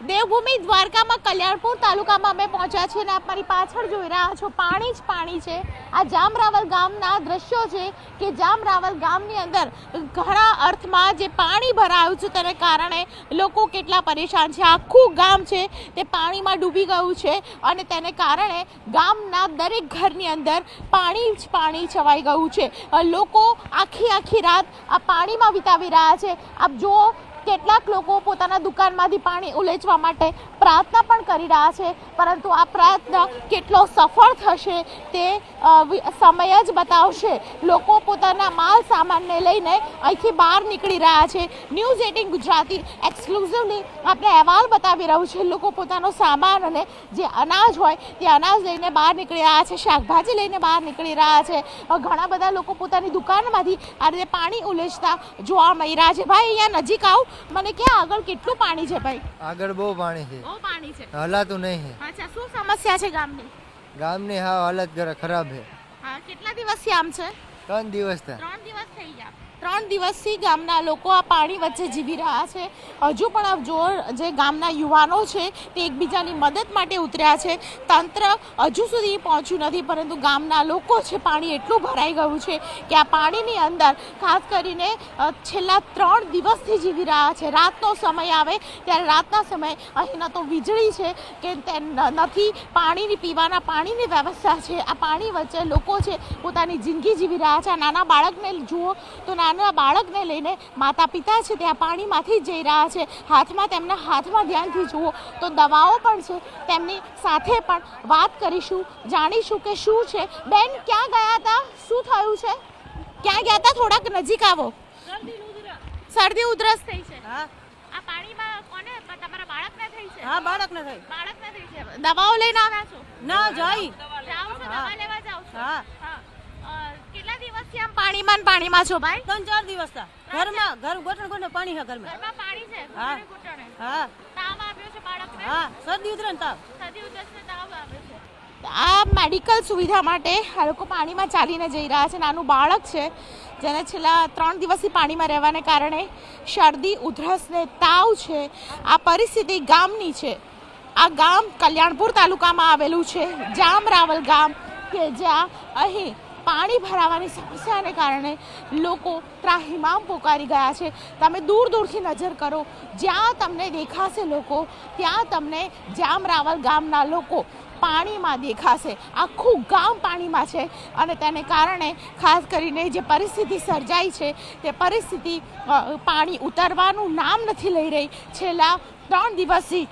દેવભૂમિ દ્વારકામાં કલ્યાણપુર તાલુકામાં અમે પહોંચ્યા છીએ અને આપ મારી પાછળ જોઈ રહ્યા છો પાણી જ પાણી છે। આ જામરાવલ ગામના દ્રશ્યો છે કે જામરાવલ ગામની અંદર ઘણા અર્થમાં જે પાણી ભરાયું છે તેને કારણે લોકો કેટલા પરેશાન છે। આખું ગામ છે તે પાણીમાં ડૂબી ગયું છે અને તેને કારણે ગામના દરેક ઘરની અંદર પાણી જ પાણી છવાઈ ગયું છે। લોકો આખી રાત આ પાણીમાં વિતાવી રહ્યા છે। આપ જુઓ કેટલાક લોકો પોતાના દુકાનમાંથી પાણી ઉલેચવા માટે પ્રાર્થના પણ કરી રહ્યા છે, પરંતુ આ પ્રયત્ન કેટલો સફળ થશે તે સમય જ બતાવશે। લોકો પોતાના માલ સામાનને લઈને અહીંથી બહાર નીકળી રહ્યા છે। ન્યૂઝ 18 ગુજરાતી એક્સક્લુઝિવલી આપણે અહેવાલ બતાવી રહ્યું છે। લોકો પોતાનો સામાન અને જે અનાજ હોય તે અનાજ લઈને બહાર નીકળી રહ્યા છે, શાકભાજી લઈને બહાર નીકળી રહ્યા છે। ઘણા બધા લોકો પોતાની દુકાનમાંથી આ રીતે પાણી ઉલેચતા જોવા મળી રહ્યા છે। ભાઈ અહીંયા નજીક આવ, મને ક્યાં આગળ કેટલું પાણી છે ભાઈ? આગળ બહુ પાણી છે, બહુ પાણી છે, હલાતું નહીં છે। અચ્છા, શું સમસ્યા છે ગામની? ગામની હા હાલત જરા ખરાબ છે। હા, કેટલા દિવસથી આમ છે? 3 દિવસ થયા। 3 દિવસ થઈ ગયા। 3 દિવસથી ગામના લોકો આ પાણી વચ્ચે જીવી રહ્યા છે। હજુ પણ આપ જો જે ગામના યુવાનો છે તે એકબીજાની મદદ માટે ઉતર્યા છે। તંત્ર હજુ સુધી પહોંચ્યું નથી, પરંતુ ગામના લોકો છે પાણી એટલું ભરાઈ ગયું છે કે આ પાણીની અંદર ખાસ કરીને છેલ્લા 3 દિવસથી જીવી રહ્યા છે। રાતનો સમય આવે ત્યારે રાતના સમયે અહીં ન તો વીજળી છે કે નથી પાણીની પીવાના પાણીની વ્યવસ્થા છે। આ પાણી વચ્ચે લોકો છે પોતાની જિંદગી જીવી રહ્યા છે। નાના બાળકને જુઓ તો નાના બાળકને લઈને માતા પિતા છે તે આ પાણીમાંથી જ જઈ રહ્યા છે। તેમના હાથમાં ધ્યાનથી જુઓ તો દવાઓ પણ છે। તેમની સાથે પણ વાત કરીશું, જાણીશું કે શું છે। બેન, ક્યાં ગયા હતા? શું થયું છે? ક્યાં ગયા હતા? થોડાક નજીક આવો। શરદી ઉધરસ થઈ છે? હા, આ પાણીમાં કોને? તમારા બાળકને થઈ છે? હા, બાળકને થઈ છે। દવાઓ લઈને આવ્યા છો? ના જાય જાઓ છો, દવા લેવા જાઓ છો? હા, કેટલા દિવસથી આમ પાણીમાં છો ભાઈ? 3-4 દિવસ ઘરમાં ઘોટણ પાણી છે ઘરમાં પાણી છે? હા, હા, તાવ આવ્યો છે બાળકને? હા, શરદી ઉધરસ તાવ આવ્યો છે। આ મેડિકલ સુવિધા માટે આ લોકો પાણીમાં ચાલીને જઈ રહ્યા છે। નાનું બાળક છે જેને છેલ્લા 3 દિવસથી પાણીમાં રહેવાને કારણે શરદી ઉધરસ ને તાવ છે। આ પરિસ્થિતિ ગામની છે। આ ગામ કલ્યાણપુર તાલુકામાં આવેલું છે, જામરાવલ ગામ, કે જ્યાં અહીં પાણી ભરાવાની સમસ્યાને કારણે લોકો ત્રાહિમામ પોકારી ગયા છે। તમે દૂરથી નજર કરો, જ્યાં તમને દેખાશે લોકો ત્યાં તમને જામરાવલ ગામના લોકો પાણીમાં દેખાશે। આખું ગામ પાણીમાં છે અને તેને કારણે ખાસ કરીને જે પરિસ્થિતિ સર્જાઈ છે તે પરિસ્થિતિ પાણી ઉતરવાનું નામ નથી લઈ રહી। છેલ્લા 3 દિવસથી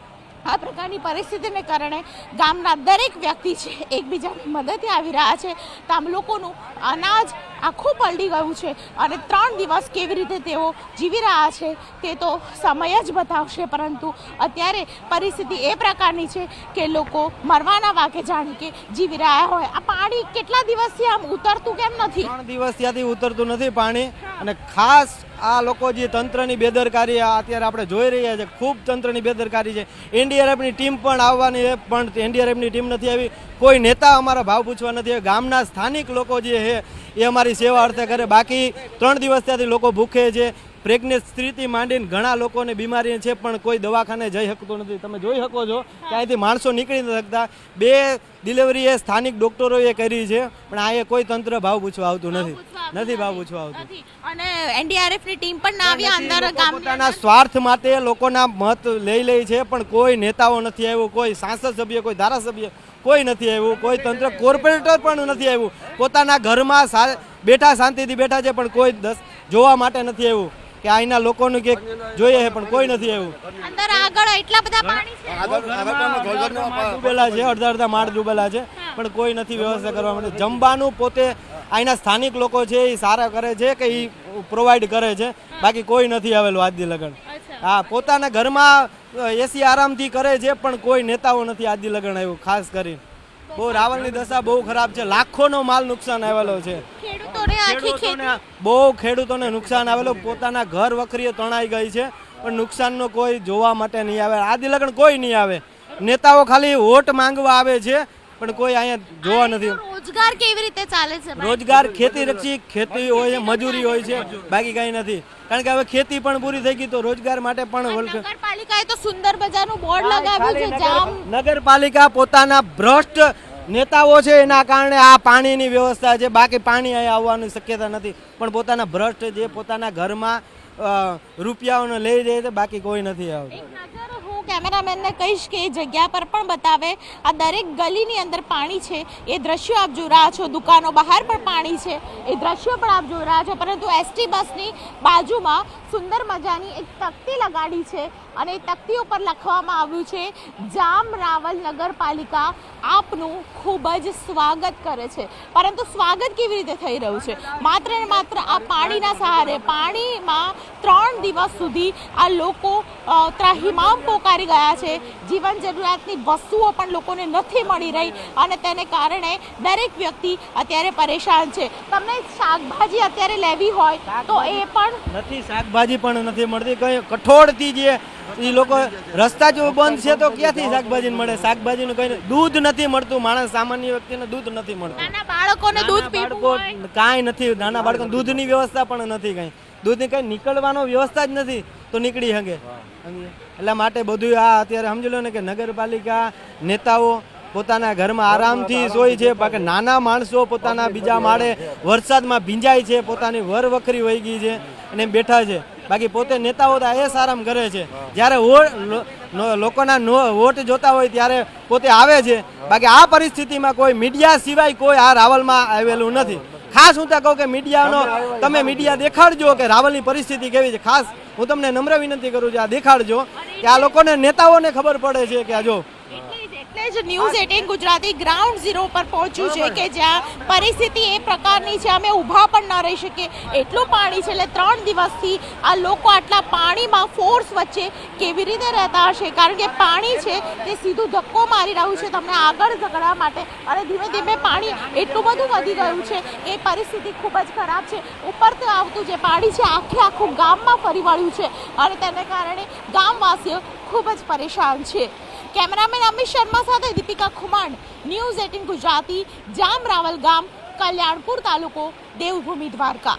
આ પ્રકારની પરિસ્થિતિને કારણે ગામના દરેક વ્યક્તિ છે એકબીજાની મદદે આવી રહ્યા છે। તો આમ લોકોનું અનાજ આખું પલળી ગયું છે અને 3 દિવસ કેવી રીતે તેઓ જીવી રહ્યા છે તે તો સમય જ બતાવશે, પરંતુ અત્યારે પરિસ્થિતિ એ પ્રકારની છે કે લોકો મરવાના વાકે જાણે કે જીવી રહ્યા હોય। આ પાણી કેટલા દિવસથી આમ ઉતરતું કેમ નથી? 3 દિવસ ત્યાંથી ઉતરતું નથી પાણી, અને ખાસ આ લોકો જે તંત્રની બેદરકારી અત્યારે આપણે જોઈ રહ્યા છે, ખૂબ તંત્રની બેદરકારી છે। એનડીઆરએફની ટીમ પણ આવવાની છે, પણ એનડીઆરએફની ટીમ નથી આવી। કોઈ નેતા અમારા ભાવ પૂછવા નથી આવ્યા। ગામના સ્થાનિક લોકો જે છે એ અમારી સેવા અર્થે કરે। બાકી 3 દિવસ ત્યાંથી લોકો ભૂખે છે। પ્રેગ્નેન્ટ સ્ત્રીથી માંડીને ઘણા લોકોને બીમારી છે, પણ કોઈ દવાખાને જઈ શકતું નથી। તમે જોઈ શકો છો કે અહીંથી માણસો નીકળી નથી શકતા। 2 ડિલિવરી એ સ્થાનિક ડોક્ટરોએ કરી છે, પણ આ કોઈ તંત્ર ભાવ પૂછવા આવતું નથી ભાવ પૂછવા આવતું। અને એનડીઆરએફ ની ટીમ પણ ના આવી અંદર ગામ પોતાના સ્વાર્થ માટે લોકોના મત લઈ છે, પણ કોઈ નેતાઓ નથી આવ્યો, કોઈ સાંસદ સભ્ય, કોઈ ધારાસભ્ય કોઈ નથી આવ્યું, કોઈ તંત્ર કોર્પોરેટર પણ નથી આવ્યું। પોતાના ઘરમાં બેઠા શાંતિથી બેઠા છે, પણ કોઈ જોવા માટે નથી આવ્યું કે અહીંના લોકોનું કે જોઈએ છે, પણ કોઈ નથી આવ્યું। અંદર આગળ એટલા બધા પાણી છે, ડૂબેલા છે, અડધા માળ ડૂબેલા છે, પણ કોઈ નથી વ્યવસ્થા કરવા માટે। જમવાનું પોતે અહીંના સ્થાનિક લોકો છે એ સારા કરે છે કે એ પ્રોવાઈડ કરે છે, બાકી કોઈ નથી આવેલું આજથી લગન। હા, પોતાના ઘરમાં એસી આરામથી કરે છે, પણ કોઈ નેતાઓ નથી આજથી લગન આવ્યું। ખાસ કરીને બહુ રાવલની દશા બહુ ખરાબ છે। લાખોનો માલ નુકસાન આવેલો છે, બહુ ખેડૂતોને નુકસાન આવેલું। પોતાના ઘર વખરીઓ તણાઈ ગઈ છે, પણ નુકસાનનો કોઈ જોવા માટે નહીં આવે। આદિ લગન કોઈ નહીં આવે। નેતાઓ ખાલી વોટ માંગવા આવે છે, પણ કોઈ અહીંયા જોવા નથી. રોજગાર કેવી રીતે ચાલે છે ભાઈ? રોજગાર ખેતી રક્ષી ખેતી હોય છે, મજૂરી હોય છે, બાકી કાંઈ નથી. કારણ કે હવે ખેતી પણ પૂરી થઈ ગઈ તો રોજગાર માટે પણ નગરપાલિકાએ તો સુંદર મજાનું બોર્ડ લગાવ્યું છે જામ. નગરપાલિકા પોતાના ભ્રષ્ટ નેતાઓ છે એના કારણે આ પાણીની વ્યવસ્થા છે, બાકી પાણી અહીંયા આવવાની શક્યતા નથી. પણ પોતાના ભ્રષ્ટ જે પોતાના ઘરમાં રૂપિયાઓને લઈ જાય છે, બાકી કોઈ નથી આવતું. એક નજર હું કેમેરામેનને કહીશ કે એ જગ્યા પર પણ બતાવે. આ દરેક ગલીની અંદર પાણી છે, એ દ્રશ્યો આપ જોઈ રહ્યા છો. દુકાનો બહાર પણ પાણી છે, એ દ્રશ્યો પણ આપ જોઈ રહ્યા છો. પરંતુ એસટી બસની બાજુમાં સુંદર મજાની એક તકતી લગાડી છે અને એ તકતી ઉપર લખવામાં આવ્યું છે જામ રાવલ નગરપાલિકા આપનું ખૂબ જ સ્વાગત કરે છે. પરંતુ સ્વાગત કેવી રીતે થઈ રહ્યું છે? માત્ર ને માત્ર આ પાણીના સહારે, પાણીમાં 3 દિવસ સુધી આ લોકો ત્રાહિમામ પોકારી ગયા છે. જીવન જરૂરિયાતની વસ્તુઓ પણ લોકોને નથી મળી રહી અને તેને કારણે દરેક વ્યક્તિ અત્યારે પરેશાન છે. તમને શાકભાજી અત્યારે લેવી હોય તો એ પણ નથી, શાકભાજી પણ નથી મળતી. કઈ કઠોળથી જે એ લોકો રસ્તા જો બંધ છે તો ક્યાંથી શાકભાજી મળે? શાકભાજીનું કઈ દૂધ નથી મળતું. માણસ સામાન્ય વ્યક્તિને દૂધ નથી મળતું. નાના બાળકોને દૂધ પીવું હોય કાંઈ નથી. નાના બાળકોને દૂધની વ્યવસ્થા પણ નથી. કાંઈ દૂધની કઈ નીકળવાનો વ્યવસ્થા જ નથી તો નીકળી શકે. એટલા માટે બધું આ અત્યારે સમજી લો ને કે નગરપાલિકા નેતાઓ પોતાના ઘરમાં આરામથી સોય છે, બાકી નાના માણસો પોતાના બીજા માળે વરસાદમાં ભીંજાય છે, પોતાની વરવખરી વહી ગઈ છે અને બેઠા છે. બાકી પોતે નેતાઓ તો એ આરામ કરે છે. જ્યારે લોકોના વોટ જોતા હોય ત્યારે પોતે આવે છે. બાકી આ પરિસ્થિતિમાં કોઈ મીડિયા સિવાય કોઈ આ રાવલમાં આવેલું નથી. ખાસ હું તો કહું કે મીડિયાનો તમે મીડિયા દેખાડજો કે રાવલની પરિસ્થિતિ કેવી છે. ખાસ હું તમને નમ્ર વિનંતી કરું છું, આ દેખાડજો કે આ લોકોને નેતાઓને ખબર પડે છે કે આ જો. એટલે જ ન્યૂઝ 18 ગુજરાતી ગ્રાઉન્ડ ઝીરો પર પહોંચ્યું છે કે જ્યાં પરિસ્થિતિ એ પ્રકારની છે અમે ઊભા પણ ન રહી શકીએ એટલું પાણી છે. એટલે 3 દિવસથી આ લોકો આટલા પાણીમાં ફોર્સ વચ્ચે કેવી રીતે રહેતા હશે? કારણ કે પાણી છે તે સીધું ધક્કો મારી રહ્યું છે તમને આગળ ધકડવા માટે અને ધીમે ધીમે પાણી એટલું બધું વધી ગયું છે કે પરિસ્થિતિ ખૂબ જ ખરાબ છે. ઉપરથી આવતું જે પાણી છે આખું ગામમાં ફરી વળ્યું છે અને તેને કારણે ગામવાસીઓ ખૂબ જ પરેશાન છે. કેમેરામેન અમિત શર્મા સાથે દીપિકા ખુમાણ, ન્યૂઝ 18 ગુજરાતી, જામ રાવલ ગામ, કલ્યાણપુર તાલુકો, દેવભૂમિ દ્વારકા.